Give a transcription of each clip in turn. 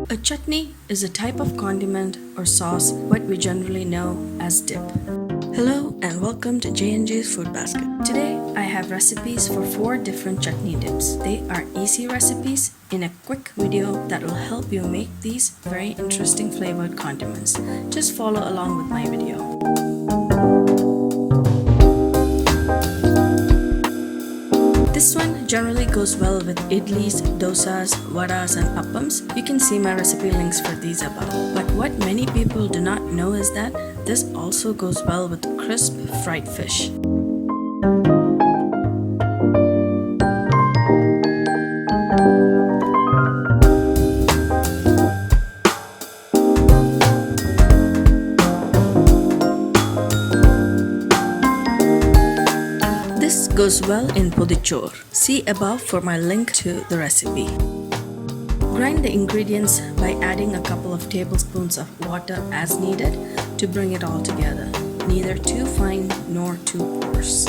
A chutney is a type of condiment or sauce what we generally know as dip. Hello and welcome to J&J's Food Basket. Today I have recipes for 4 different chutney dips. They are easy recipes in a quick video that will help you make these very interesting flavored condiments. Just follow along with my video. This one generally goes well with idlis, dosas, vadas and appams. You can see my recipe links for these above. But what many people do not know is that this also goes well with crisp fried fish. This goes well in podichor. See above for my link to the recipe. Grind the ingredients by adding a couple of tablespoons of water as needed to bring it all together. Neither too fine nor too coarse.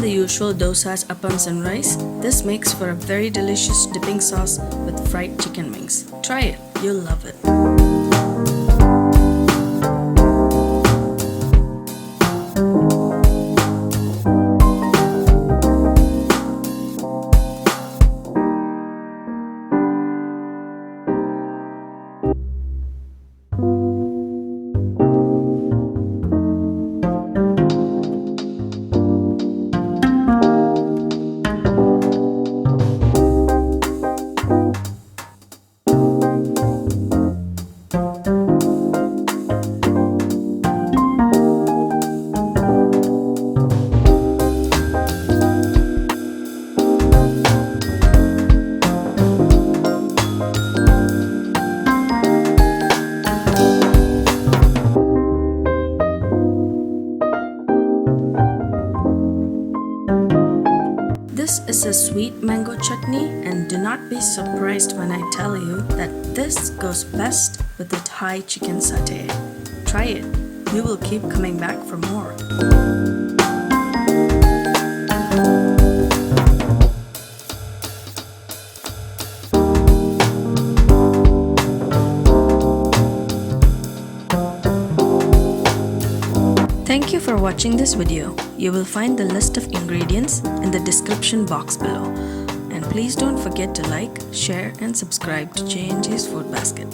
The usual dosas, appams and rice, this makes for a very delicious dipping sauce with fried chicken wings. Try it, you'll love it. This is a sweet mango chutney, and do not be surprised when I tell you that this goes best with the Thai chicken satay. Try it, you will keep coming back for more. Thank you for watching this video. You will find the list of ingredients in the description box below. And please don't forget to like, share and subscribe to J&J's Food Basket.